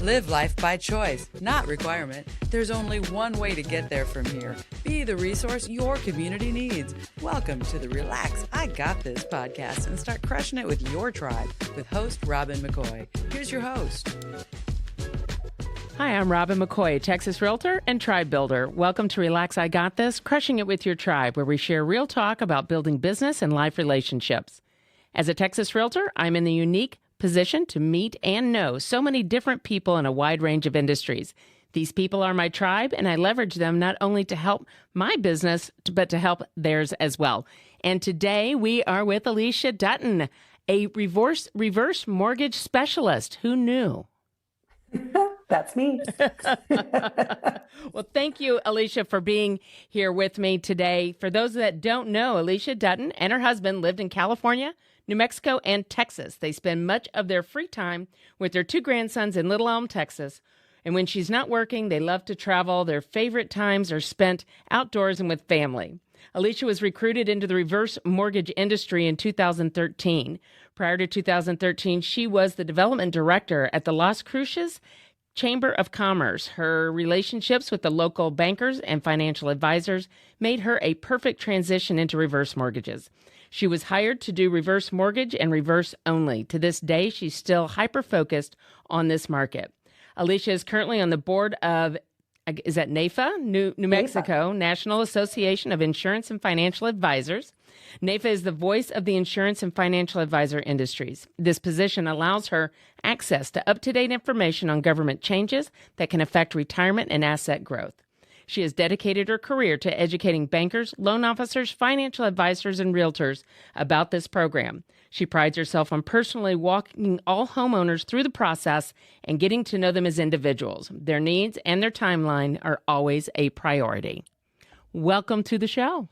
Live life by choice, not requirement. There's only one way to get there from here. Be the resource your community needs. Welcome to the Relax, I Got This podcast and start crushing it with your tribe with host Robin McCoy. Here's your host. Hi, I'm Robin McCoy, Texas Realtor and Tribe Builder. Welcome to Relax, I Got This, Crushing It with Your Tribe, where we share real talk about building business and life relationships. As a Texas Realtor, I'm in the unique position to meet and know so many different people in a wide range of industries. These people are my tribe, and I leverage them not only to help my business, but to help theirs as well. And today we are with Alesia Dutton, a reverse mortgage specialist. Who knew? That's me. Well, thank you, Alesia, for being here with me today. For those that don't know, Alesia Dutton and her husband lived in California, New Mexico, and Texas. They spend much of their free time with their two grandsons in Little Elm, Texas. And when she's not working, they love to travel. Their favorite times are spent outdoors and with family. Alesia was recruited into the reverse mortgage industry in 2013. Prior to 2013, she was the development director at the Las Cruces Chamber of Commerce. Her relationships with the local bankers and financial advisors made her a perfect transition into reverse mortgages. She was hired to do reverse mortgage and reverse only. To this day, she's still hyper-focused on this market. Alesia is currently on the board of, is that NAIFA? New Mexico, National Association of Insurance and Financial Advisors. NAIFA is the voice of the insurance and financial advisor industries. This position allows her access to up-to-date information on government changes that can affect retirement and asset growth. She has dedicated her career to educating bankers, loan officers, financial advisors, and realtors about this program. She prides herself on personally walking all homeowners through the process and getting to know them as individuals. Their needs and their timeline are always a priority. Welcome to the show.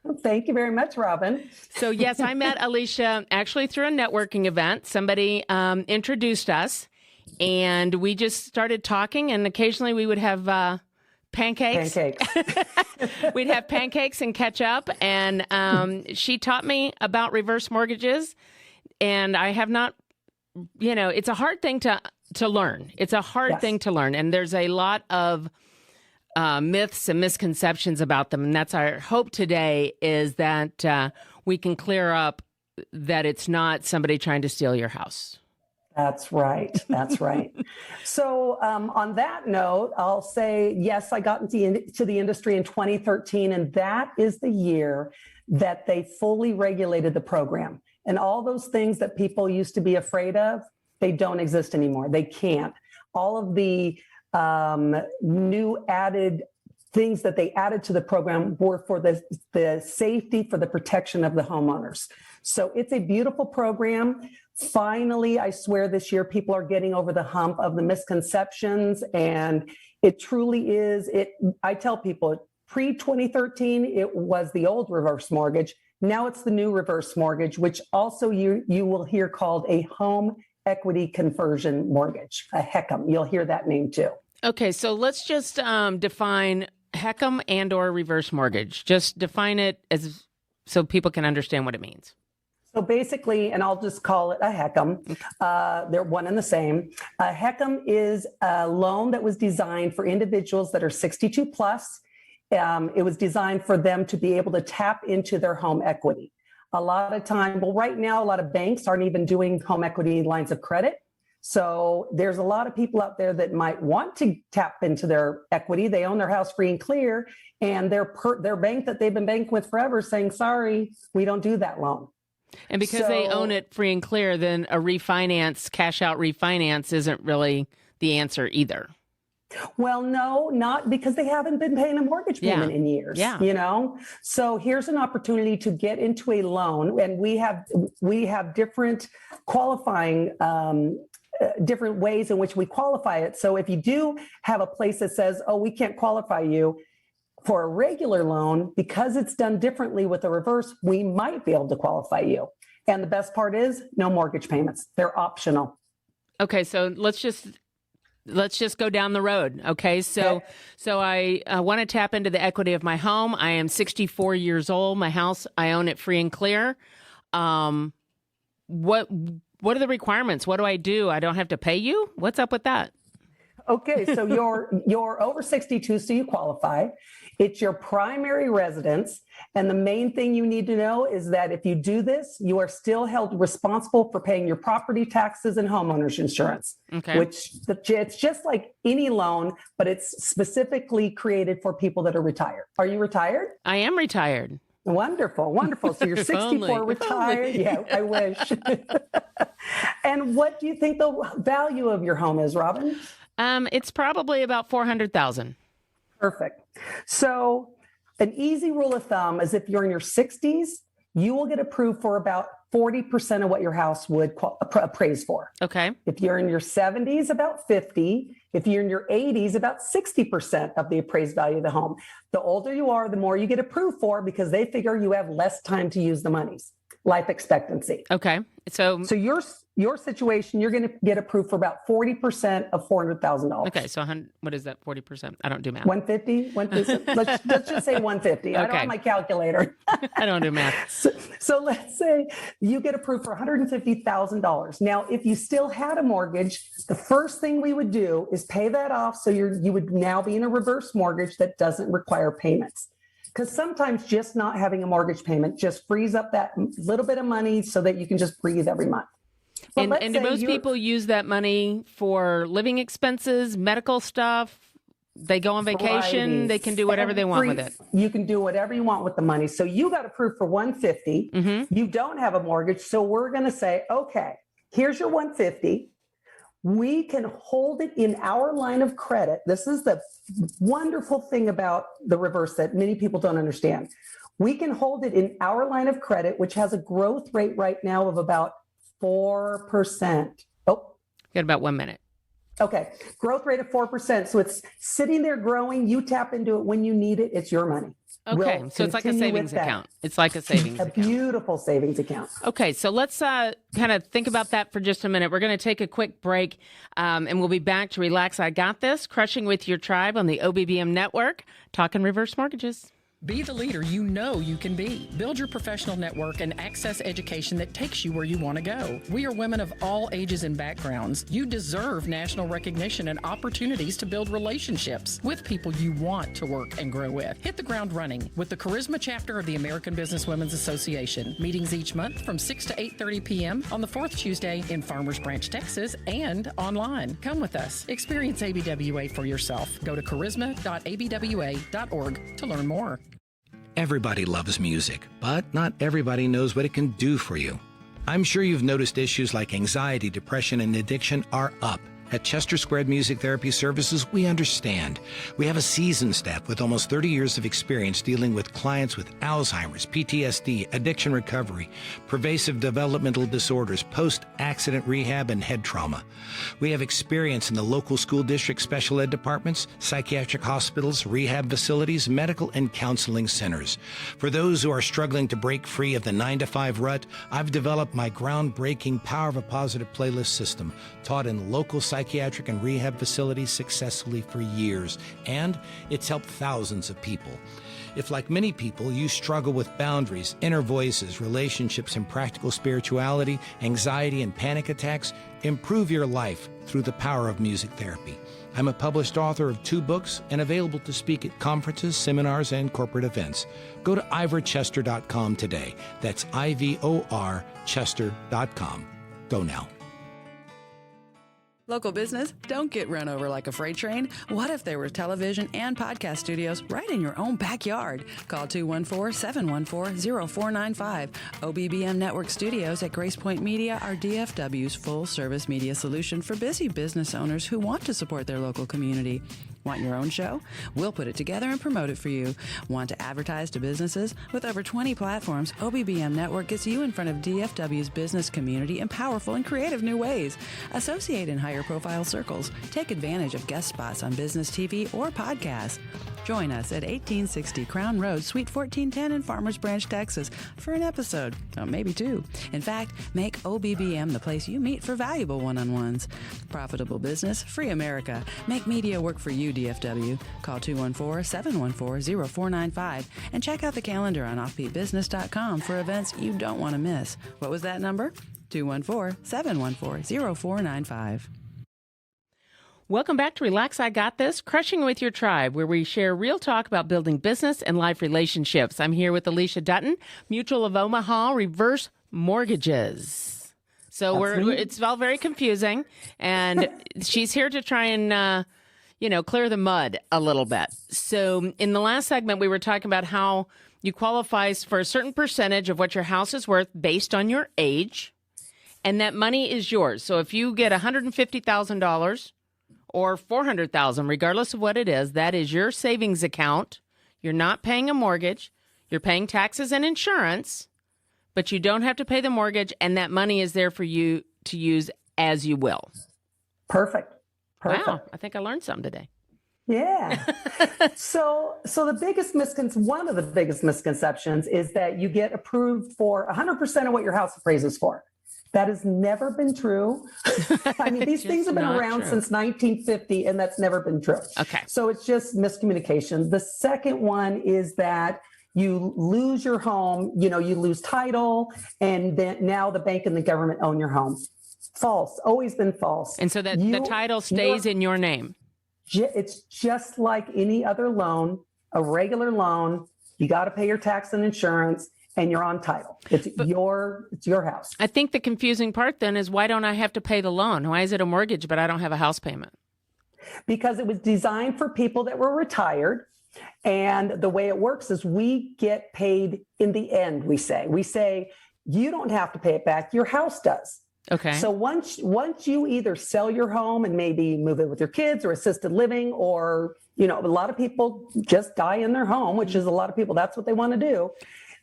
Well, thank you very much, Robin. So yes, I met Alesia actually through a networking event. Somebody introduced us, and we just started talking, and occasionally we would have pancakes. We'd have pancakes and catch up. And she taught me about reverse mortgages. And I have not, it's a hard thing to learn. It's a hard thing to learn. And there's a lot of myths and misconceptions about them. And that's our hope today, is that we can clear up that it's not somebody trying to steal your house. That's right. That's right. So on that note, I'll say, yes, I got into the industry in 2013, and that is the year that they fully regulated the program. And all those things that people used to be afraid of, they don't exist anymore. They can't. All of the new added things that they added to the program were for the safety, for the protection of the homeowners. So it's a beautiful program. Finally, I swear this year, people are getting over the hump of the misconceptions, and it truly is. I tell people, pre-2013, it was the old reverse mortgage. Now it's the new reverse mortgage, which also you will hear called a home equity conversion mortgage, a HECM. You'll hear that name too. Okay, so let's just define HECM and or reverse mortgage. Just define it as so people can understand what it means. So basically, and I'll just call it a HECM, they're one and the same. A HECM is a loan that was designed for individuals that are 62 plus. It was designed for them to be able to tap into their home equity. A lot of time, well, right now, a lot of banks aren't even doing home equity lines of credit. So there's a lot of people out there that might want to tap into their equity. They own their house free and clear, and their bank that they've been banking with forever is saying, sorry, we don't do that loan. And because they own it free and clear, then a refinance, cash out refinance isn't really the answer either. Well, no, not because they haven't been paying a mortgage payment in years, So here's an opportunity to get into a loan, and we have different qualifying, different ways in which we qualify it. So if you do have a place that says, oh, we can't qualify you for a regular loan, because it's done differently with the reverse, we might be able to qualify you. And the best part is no mortgage payments. They're optional. Okay, so let's just go down the road. Okay, so I want to tap into the equity of my home. I am 64 years old. My house, I own it free and clear. What are the requirements? What do? I don't have to pay you? What's up with that? Okay, so you're over 62, so you qualify. It's your primary residence. And the main thing you need to know is that if you do this, you are still held responsible for paying your property taxes and homeowners insurance, which it's just like any loan, but it's specifically created for people that are retired. Are you retired? I am retired. Wonderful, wonderful. So you're 64, retired. Yeah, I wish. And what do you think the value of your home is, Robin? It's probably about $400,000. Perfect. So an easy rule of thumb is if you're in your 60s, you will get approved for about 40% of what your house would appraise for. Okay. If you're in your 70s, about 50. If you're in your 80s, about 60% of the appraised value of the home. The older you are, the more you get approved for because they figure you have less time to use the monies. Life expectancy. Okay. So your situation, you're going to get approved for about 40% of $400,000. Okay. So what is that 40%? I don't do math. 150? Let's just say 150. Okay. I don't have my calculator. I don't do math. So let's say you get approved for $150,000. Now, if you still had a mortgage, the first thing we would do is pay that off. So you would now be in a reverse mortgage that doesn't require payments. Because sometimes just not having a mortgage payment just frees up that little bit of money so that you can just breathe every month. And do most people use that money for living expenses, medical stuff? They go on vacation. They can do whatever they want with it. You can do whatever you want with the money. So you got approved for $150. Mm-hmm. You don't have a mortgage. So we're going to say, okay, here's your $150. We can hold it in our line of credit. This is the wonderful thing about the reverse that many people don't understand. We can hold it in our line of credit, which has a growth rate right now of about 4%. Oh, got about 1 minute. Okay. Growth rate of 4%. So it's sitting there growing. You tap into it when you need it. It's your money. Okay. So it's like a savings account. It's like a savings account. A beautiful savings account. Okay. So let's kind of think about that for just a minute. We're going to take a quick break and we'll be back to Relax. I Got This, Crushing with Your Tribe on the OBBM network, talking reverse mortgages. Be the leader you know you can be. Build your professional network and access education that takes you where you want to go. We are women of all ages and backgrounds. You deserve national recognition and opportunities to build relationships with people you want to work and grow with. Hit the ground running with the Charisma chapter of the American Business Women's Association. Meetings each month from 6 to 8:30 p.m. on the fourth Tuesday in Farmers Branch, Texas, and online. Come with us. Experience ABWA for yourself. Go to charisma.abwa.org to learn more. Everybody loves music, but not everybody knows what it can do for you. I'm sure you've noticed issues like anxiety, depression, and addiction are up. At Chester Squared Music Therapy Services, we understand. We have a seasoned staff with almost 30 years of experience dealing with clients with Alzheimer's, PTSD, addiction recovery, pervasive developmental disorders, post-accident rehab, and head trauma. We have experience in the local school district special ed departments, psychiatric hospitals, rehab facilities, medical and counseling centers. For those who are struggling to break free of the 9-to-5 rut, I've developed my groundbreaking Power of a Positive playlist system, taught in local psychiatric and rehab facilities successfully for years, and it's helped thousands of people. If, like many people, you struggle with boundaries, inner voices, relationships, and practical spirituality, anxiety, and panic attacks, improve your life through the power of music therapy. I'm a published author of 2 books and available to speak at conferences, seminars, and corporate events. Go to ivorchester.com today. That's IVOR Chester.com. Go now. Local business? Don't get run over like a freight train. What if there were television and podcast studios right in your own backyard? Call 214-714-0495. OBBM Network Studios at Grace Point Media are DFW's full-service media solution for busy business owners who want to support their local community. Want your own show? We'll put it together and promote it for you. Want to advertise to businesses? With over 20 platforms, OBBM Network gets you in front of DFW's business community in powerful and creative new ways. Associate in higher profile circles. Take advantage of guest spots on business TV or podcasts. Join us at 1860 Crown Road, Suite 1410 in Farmers Branch, Texas for an episode, or maybe 2. In fact, make OBBM the place you meet for valuable one-on-ones. Profitable business, free America. Make media work for you, DFW. Call 214-714-0495 and check out the calendar on offbeatbusiness.com for events you don't want to miss. What was that number? 214-714-0495. Welcome back to Relax, I Got This, Crushing with Your Tribe, where we share real talk about building business and life relationships. I'm here with Alesia Dutton, Mutual of Omaha, Reverse Mortgages. So it's all very confusing, and she's here to try and, clear the mud a little bit. So in the last segment, we were talking about how you qualify for a certain percentage of what your house is worth based on your age, and that money is yours. So if you get $150,000 or $400,000, regardless of what it is, that is your savings account. You're not paying a mortgage. You're paying taxes and insurance, but you don't have to pay the mortgage, and that money is there for you to use as you will. Perfect. Wow, I think I learned something today. Yeah. So one of the biggest misconceptions is that you get approved for 100% of what your house appraises for. That has never been true. I mean, these things have been around since 1950, and that's never been true. Okay. So it's just miscommunication. The second one is that you lose your home, you lose title, and then now the bank and the government own your home. False. Always been false. And so that the title stays in your name. It's just like any other loan, a regular loan. You got to pay your tax and insurance, and you're on title. It's your house. I think the confusing part then is, why don't I have to pay the loan? Why is it a mortgage, but I don't have a house payment? Because it was designed for people that were retired. And the way it works is we get paid in the end, we say, you don't have to pay it back. Your house does. Okay. So once you either sell your home and maybe move in with your kids or assisted living, or, a lot of people just die in their home, which is a lot of people, that's what they want to do.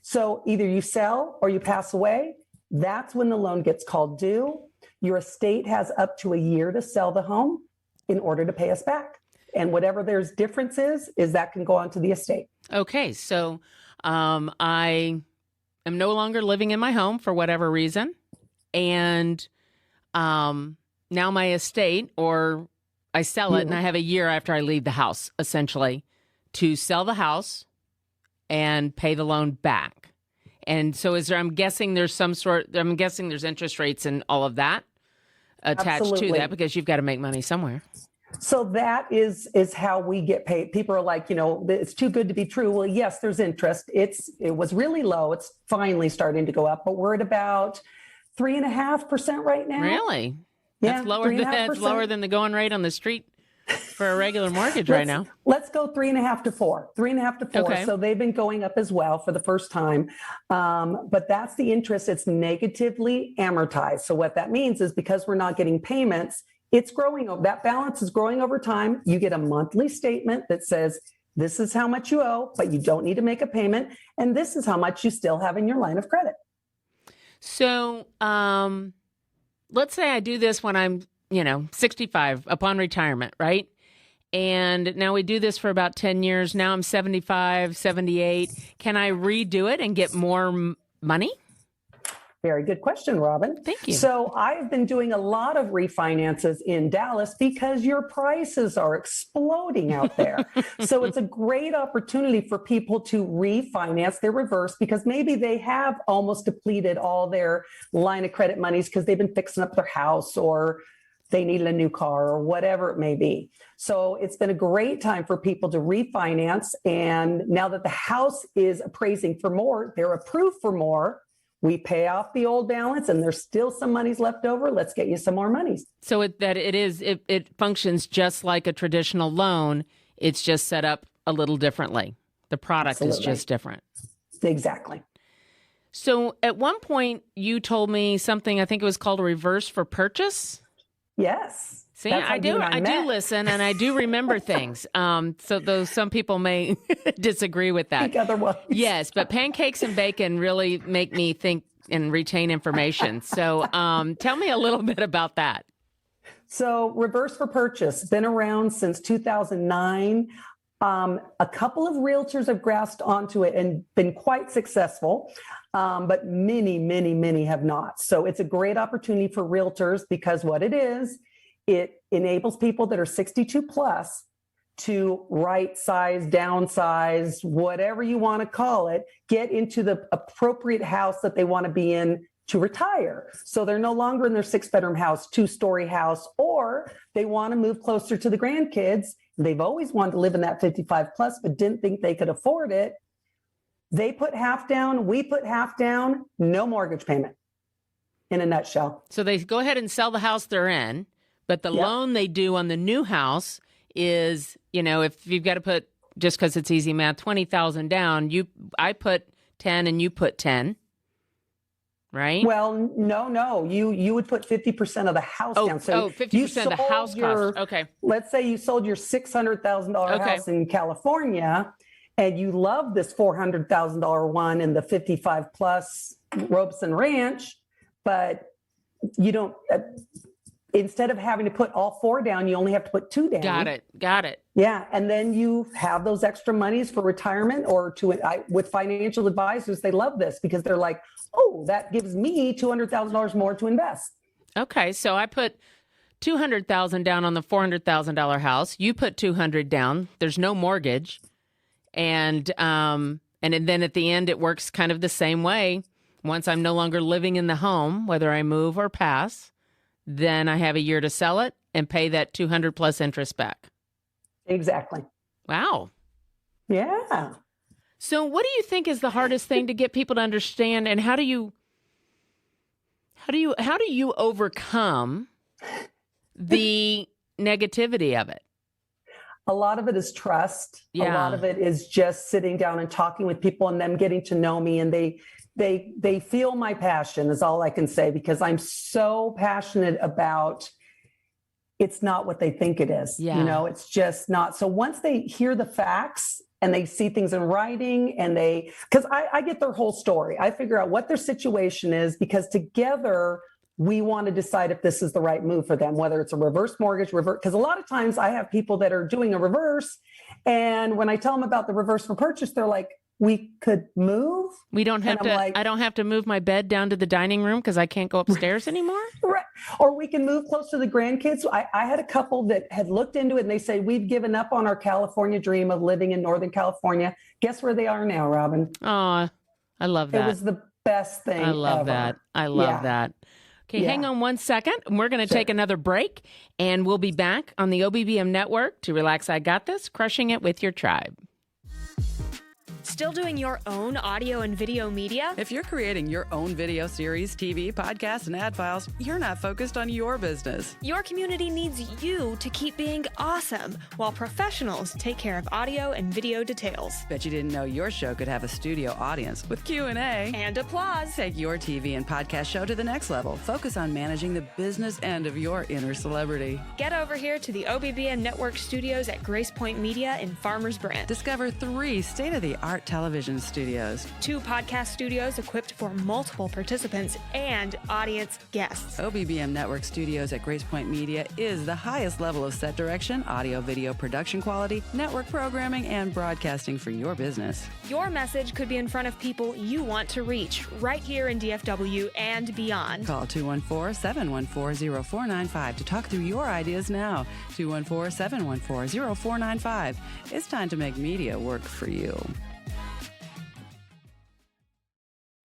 So either you sell or you pass away. That's when the loan gets called due. Your estate has up to a year to sell the home in order to pay us back. And whatever there's difference is that can go on to the estate. Okay. So I am no longer living in my home for whatever reason. And now my estate, or I sell it and I have a year after I leave the house, essentially, to sell the house and pay the loan back. And so I'm guessing there's interest rates and all of that attached Absolutely. to that, because you've got to make money somewhere. So that is how we get paid. People are like, it's too good to be true. Well, yes, there's interest. It was really low. It's finally starting to go up, but we're at about 3.5% right now. Really? Yeah, that's lower than the going rate on the street for a regular mortgage right now. Let's go 3.5 to 4. 3.5 to 4. Okay. So they've been going up as well for the first time. But that's the interest. It's negatively amortized. So what that means is, because we're not getting payments, it's growing. That balance is growing over time. You get a monthly statement that says, this is how much you owe, but you don't need to make a payment. And this is how much you still have in your line of credit. So let's say I do this when I'm, 65 upon retirement, right? And now we do this for about 10 years. Now I'm 75, 78. Can I redo it and get more money? Very good question, Robin. Thank you. So I've been doing a lot of refinances in Dallas because your prices are exploding out there. So it's a great opportunity for people to refinance their reverse, because maybe they have almost depleted all their line of credit monies because they've been fixing up their house, or they needed a new car, or whatever it may be. So it's been a great time for people to refinance. And now that the house is appraising for more, they're approved for more. We pay off the old balance, and there's still some monies left over. Let's get you some more monies. So it functions just like a traditional loan. It's just set up a little differently. The product is just different. Exactly. So at one point you told me something, I think it was called a reverse for purchase. Yes. See, I do listen, and I do remember things. So though some people may disagree with that. Think otherwise. Yes, but pancakes and bacon really make me think and retain information. So tell me a little bit about that. So reverse for purchase, been around since 2009. A couple of realtors have grasped onto it and been quite successful, but many have not. So it's a great opportunity for realtors, because what it is, it enables people that are 62 plus to right size, downsize, whatever you want to call it, get into the appropriate house that they want to be in to retire. So they're no longer in their 6-bedroom house, 2-story house, or they want to move closer to the grandkids. They've always wanted to live in that 55 plus, but didn't think they could afford it. They put half down, we put half down, no mortgage payment, in a nutshell. So they go ahead and sell the house they're in, but the loan they do on the new house is, if you've got to put, just because it's easy math, 20,000 down, I put 10 and you put 10, right? Well, no. You would put 50% of the house down. So 50% of the house cost. Okay. Let's say you sold your $600,000 house in California, and you love this $400,000 one in the 55 plus Robeson Ranch, but you don't. Instead of having to put all 4 down, you only have to put 2 down. Got it. Yeah, and then you have those extra monies for retirement or with financial advisors. They love this because they're like, oh, that gives me $200,000 more to invest. Okay, so I put $200,000 down on the $400,000 house. You put $200 down. There's no mortgage, and then at the end, it works kind of the same way. Once I'm no longer living in the home, whether I move or pass, then I have a year to sell it and pay that 200 plus interest back. Exactly. Wow. Yeah. So what do you think is the hardest thing to get people to understand, and how do you overcome the negativity of it? A lot of it is trust. Yeah. A lot of it is just sitting down and talking with people and them getting to know me, and they feel my passion is all I can say, because I'm so passionate about it's not what they think it is. Yeah. It's just not. So once they hear the facts and they see things in writing and because I get their whole story. I figure out what their situation is, because together we want to decide if this is the right move for them, whether it's a reverse mortgage, because a lot of times I have people that are doing a reverse, and when I tell them about the reverse for purchase, they're like, we could move. We don't have to. I don't have to move my bed down to the dining room because I can't go upstairs anymore. Right. Or we can move close to the grandkids. I had a couple that had looked into it, and they say, we've given up on our California dream of living in Northern California. Guess where they are now, Robin? Oh, I love that. It was the best thing I love ever. that. I love that. Okay, hang on one second. We're going to take another break, and we'll be back on the OBBM network to Relax I Got This, crushing it with your tribe. Still doing your own audio and video media? If you're creating your own video series, TV, podcasts, and ad files, you're not focused on your business. Your community needs you to keep being awesome, while professionals take care of audio and video details. Bet you didn't know your show could have a studio audience with Q&A. And applause. Take your TV and podcast show to the next level. Focus on managing the business end of your inner celebrity. Get over here to the OBBM Network studios at Grace Point Media in Farmers Branch. Discover 3 state-of-the-art television studios, 2 podcast studios equipped for multiple participants and audience guests. OBBM Network Studios at Grace Point Media is the highest level of set direction, audio video production quality, network programming, and broadcasting for your business. Your message could be in front of people you want to reach right here in DFW and beyond. Call 214-714-0495 to talk through your ideas now. 214-714-0495. It's time to make media work for you.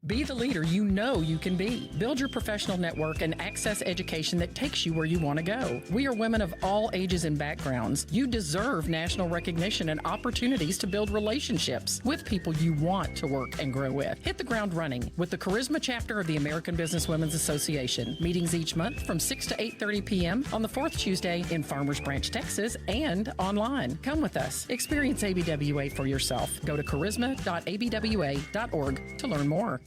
Be the leader you know you can be. Build your professional network and access education that takes you where you want to go. We are women of all ages and backgrounds. You deserve national recognition and opportunities to build relationships with people you want to work and grow with. Hit the ground running with the Charisma chapter of the American Businesswomen's Association. Meetings each month from 6 to 8:30 p.m. on the 4th Tuesday in Farmers Branch, Texas, and online. Come with us. Experience ABWA for yourself. Go to charisma.abwa.org to learn more.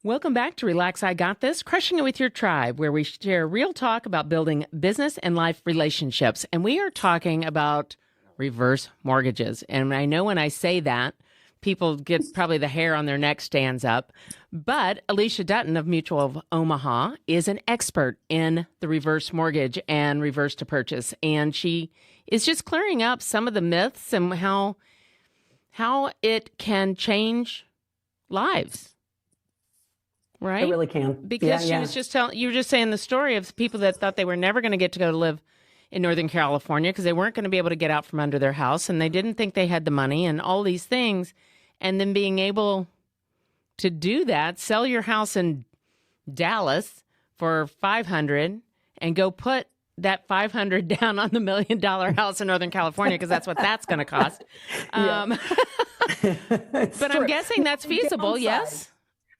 Welcome back to Relax I Got This, crushing it with your tribe, where we share real talk about building business and life relationships. And we are talking about reverse mortgages. And I know when I say that, people get probably the hair on their neck stands up. But Alesia Dutton of Mutual of Omaha is an expert in the reverse mortgage and reverse to purchase. And she is just clearing up some of the myths and how it can change lives. Right? It really can. Because she was just you were just saying the story of people that thought they were never going to get to go to live in Northern California because they weren't going to be able to get out from under their house, and they didn't think they had the money and all these things. And then being able to do that, sell your house in Dallas for 500 and go put that 500 down on the $1 million house in Northern California, because that's what that's going to cost. But I'm guessing that's feasible. Yes.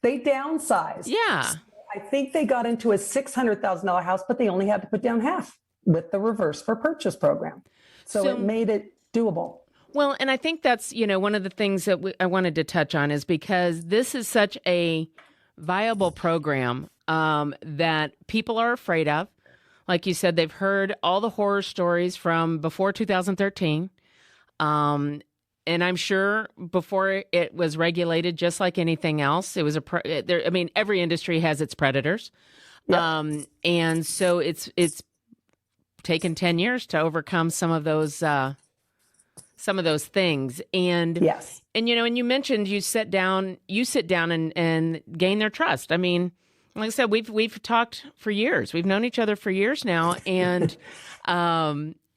They downsized. Yeah. So I think they got into a $600,000 house, but they only had to put down half with the reverse for purchase program. So it made it doable. Well, and I think that's, one of the things that I wanted to touch on is because this is such a viable program that people are afraid of. Like you said, they've heard all the horror stories from before 2013. And I'm sure before it was regulated, just like anything else, it was every industry has its predators. Yep. And so it's taken 10 years to overcome some of those things. And yes. And you mentioned you sit down and gain their trust. I mean, like I said, we've talked for years. We've known each other for years now, and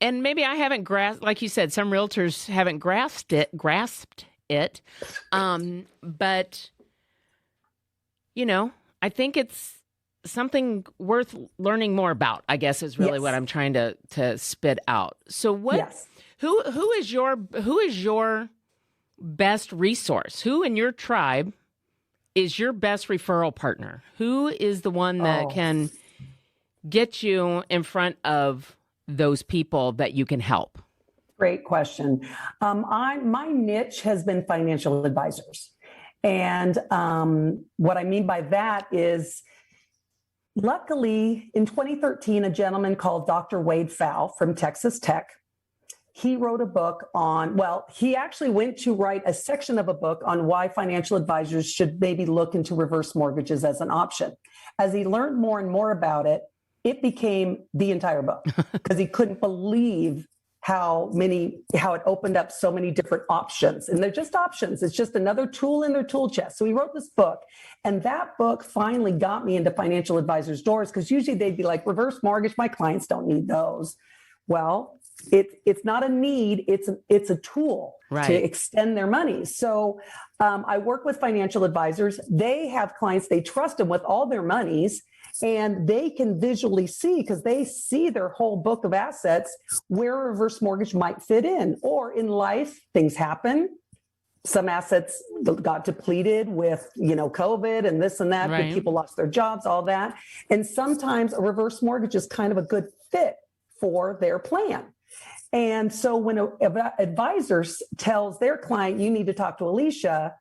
maybe I haven't grasped, like you said, some realtors haven't grasped it. But I think it's something worth learning more about, I guess, is really what I'm trying to spit out. So what? Yes. Who is your best resource? Who in your tribe is your best referral partner? Who is the one that can get you in front of those people that you can help? Great question. My niche has been financial advisors. And what I mean by that is, luckily, in 2013, a gentleman called Dr. Wade Pfau from Texas Tech, he wrote a book he actually went to write a section of a book on why financial advisors should maybe look into reverse mortgages as an option. As he learned more and more about it, it became the entire book because he couldn't believe how it opened up so many different options. And they're just options. It's just another tool in their tool chest. So he wrote this book, and that book finally got me into financial advisors' doors, because usually they'd be like, reverse mortgage, my clients don't need those. Well, it's not a need, it's a tool to extend their money. So I work with financial advisors. They have clients, they trust them with all their monies, and they can visually see, because they see their whole book of assets, where a reverse mortgage might fit in. Or in life, things happen. Some assets got depleted with, COVID and this and that. Right. People lost their jobs, all that. And sometimes a reverse mortgage is kind of a good fit for their plan. And so when an advisor tells their client, you need to talk to Alesia,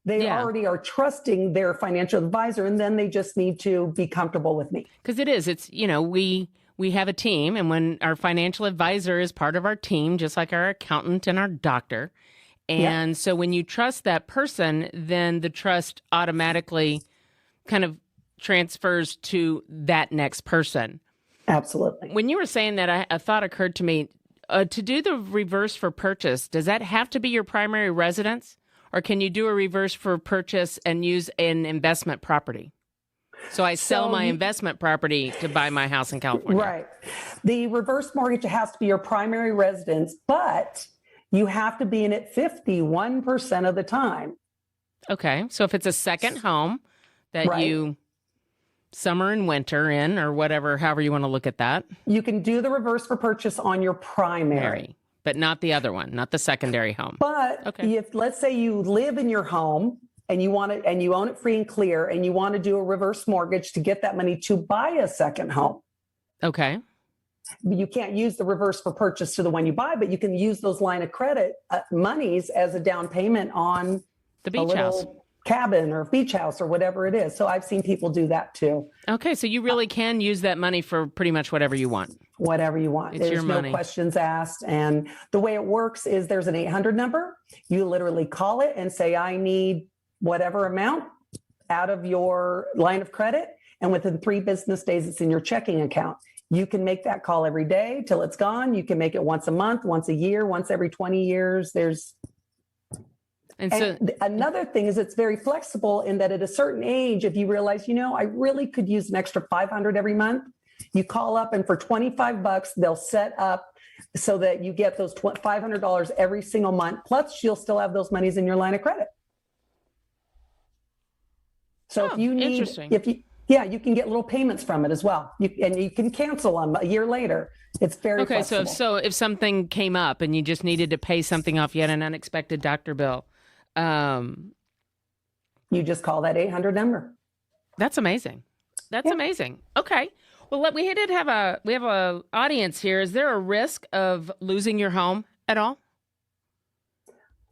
they already are trusting their financial advisor, and then they just need to be comfortable with me. Because we have a team, and when our financial advisor is part of our team, just like our accountant and our doctor. And so when you trust that person, then the trust automatically kind of transfers to that next person. Absolutely. When you were saying that, a thought occurred to me. To do the reverse for purchase, does that have to be your primary residence? Or can you do a reverse for purchase and use an investment property? So I sell my investment property to buy my house in California. Right. The reverse mortgage has to be your primary residence, but you have to be in it 51% of the time. Okay. So if it's a second home that you summer and winter in, or whatever, however you want to look at that, you can do the reverse for purchase on your primary. But not the other one, not the secondary home. But if, let's say, you live in your home and you want it, and you own it free and clear, and you want to do a reverse mortgage to get that money to buy a second home. Okay. You can't use the reverse for purchase to the one you buy, but you can use those line of credit monies as a down payment on the beach house, cabin or beach house or whatever it is. So I've seen people do that too. Okay. So you really can use that money for pretty much whatever you want. Whatever you want. It's your money. No questions asked. And the way it works is there's an 800 number. You literally call it and say, I need whatever amount out of your line of credit. And within 3 business days, it's in your checking account. You can make that call every day till it's gone. You can make it once a month, once a year, once every 20 years. And another thing is it's very flexible in that at a certain age, if you realize, I really could use an extra $500 every month, you call up, and for $25, they'll set up so that you get those $500 every single month. Plus, you'll still have those monies in your line of credit. So if you need, you can get little payments from it as well. And you can cancel them a year later. It's very flexible. So if something came up and you just needed to pay something off, you had an unexpected doctor bill, you just call that 800 number. That's amazing. That's amazing. Okay. Well, we have a audience here. Is there a risk of losing your home at all?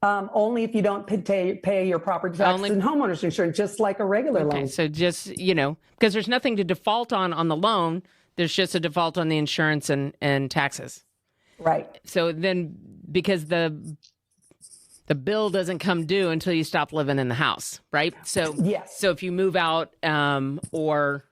Only if you don't pay your property taxes and homeowners insurance, just like a regular loan. So just, because there's nothing to default on the loan. There's just a default on the insurance and taxes. Right. So then, because the bill doesn't come due until you stop living in the house, right? So yes. So if you move out or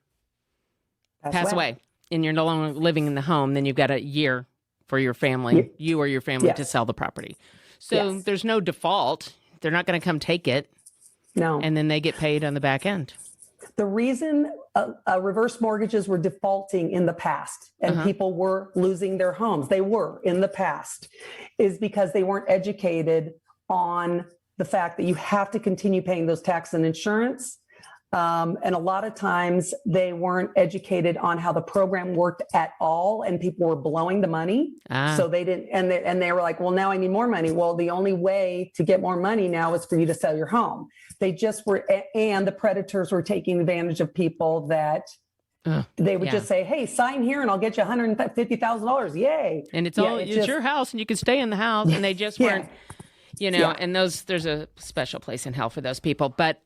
pass away and you're no longer living in the home, then you've got a year for your family, you or your family, to sell the property. So there's no default. They're not going to come take it. No. And then they get paid on the back end. The reason reverse mortgages were defaulting in the past and people were losing their homes, they were in the past, is because they weren't educated on the fact that you have to continue paying those tax and insurance. And a lot of times they weren't educated on how the program worked at all, and people were blowing the money. So they didn't, and they were like, well, now I need more money. Well, the only way to get more money now is for you to sell your home. They just were, and the predators were taking advantage of people that they would just say, hey, sign here and I'll get you $150,000. Yay. And it's your house and you can stay in the house. And they just weren't, and there's a special place in hell for those people. But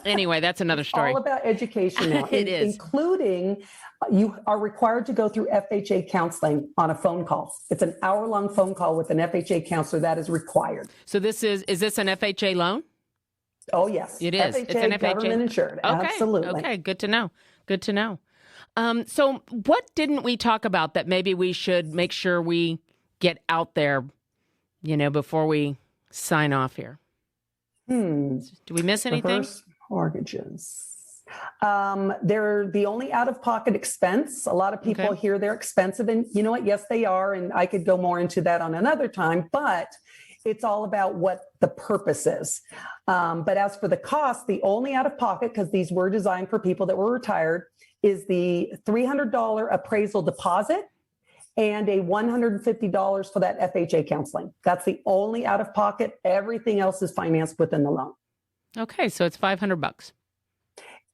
anyway, that's another story. All about education now. It is. Including, you are required to go through FHA counseling on a phone call. It's an hour-long phone call with an FHA counselor. That is required. So is this an FHA loan? Oh, yes. It is. FHA, it's an FHA. Government insured. Okay. Absolutely. Okay. Good to know. Good to know. So what didn't we talk about that maybe we should make sure we get out there, before we sign off here? Do we miss anything? Reverse mortgages. They're the only out-of-pocket expense. A lot of people hear they're expensive, and you know what? Yes, they are. And I could go more into that on another time, but it's all about what the purpose is. But as for the cost, the only out-of-pocket, because these were designed for people that were retired, is the $300 appraisal deposit and a $150 for that FHA counseling. That's the only out-of-pocket. Everything else is financed within the loan. Okay, so it's $500.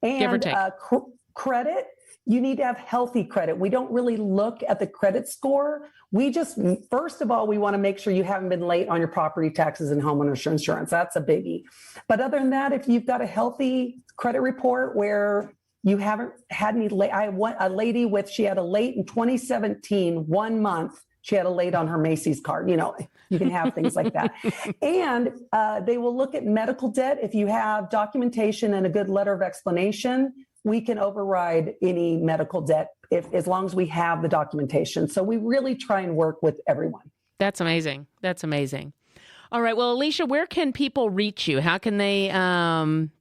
And give or take. Credit, you need to have healthy credit. We don't really look at the credit score. We just, first of all, we want to make sure you haven't been late on your property taxes and homeowners insurance. That's a biggie. But other than that, if you've got a healthy credit report where you haven't had any late, I want a lady she had a late in 2017, 1 month. She had a late on her Macy's card. You can have things like that. And they will look at medical debt. If you have documentation and a good letter of explanation, we can override any medical debt as long as we have the documentation. So we really try and work with everyone. That's amazing. That's amazing. All right. Well, Alesia, where can people reach you? How can they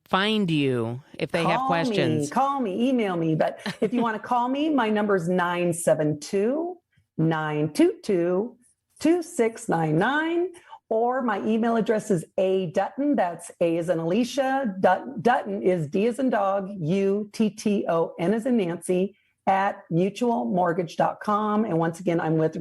find you if they have questions? Call me, email me. But if you want to call me, my number is 972-922-2699. Or my email address is Dutton. That's A as in Alesia. Dutton is D as in dog, UTTON as in Nancy, at mutualmortgage.com. And once again, I'm with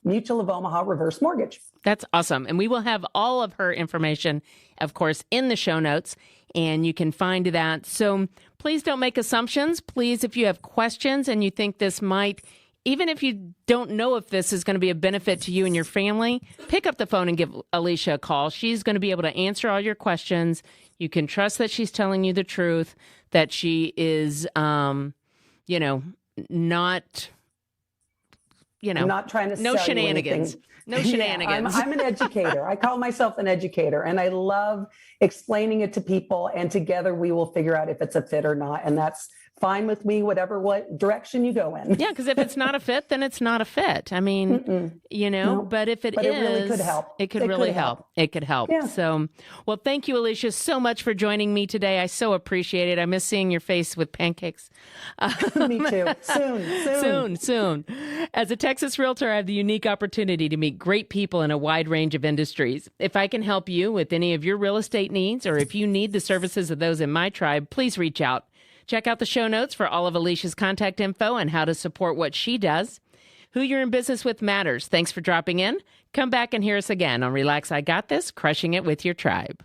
Mutual of Omaha Reverse Mortgage. That's awesome. And we will have all of her information, of course, in the show notes, and you can find that. So please don't make assumptions. Please, if you have questions and you think this might, even if you don't know if this is going to be a benefit to you and your family, pick up the phone and give Alesia a call. She's going to be able to answer all your questions. You can trust that she's telling you the truth, that she is, not, I'm not trying to no sell shenanigans. You No shenanigans. I'm an educator. I call myself an educator, and I love explaining it to people, and together we will figure out if it's a fit or not. And that's fine with me, what direction you go in. Yeah, because if it's not a fit, then it's not a fit. I mean, No. but if it really could help. it could really help. It could help. Yeah. So, well, thank you, Alesia, so much for joining me today. I so appreciate it. I miss seeing your face with pancakes. Me too. Soon. As a Texas realtor, I have the unique opportunity to meet great people in a wide range of industries. If I can help you with any of your real estate needs, or if you need the services of those in my tribe, please reach out. Check out the show notes for all of Alesia's contact info and how to support what she does. Who you're in business with matters. Thanks for dropping in. Come back and hear us again on Relax, I Got This, crushing it with your tribe.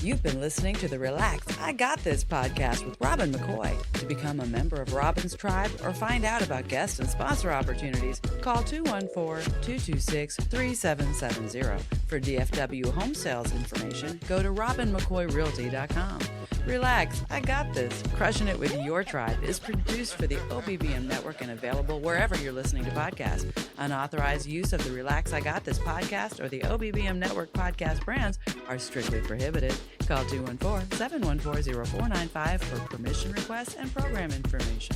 You've been listening to the Relax, I Got This podcast with Robin McCoy. To become a member of Robin's tribe or find out about guest and sponsor opportunities, call 214-226-3770. For DFW home sales information, go to robinmccoyrealty.com. Relax, I Got This, crushing it with your tribe is produced for the OBBM network and available wherever you're listening to podcasts. Unauthorized use of the Relax, I Got This podcast or the OBBM network podcast brands are strictly prohibited. Call 214-714-0495 for permission requests and program information.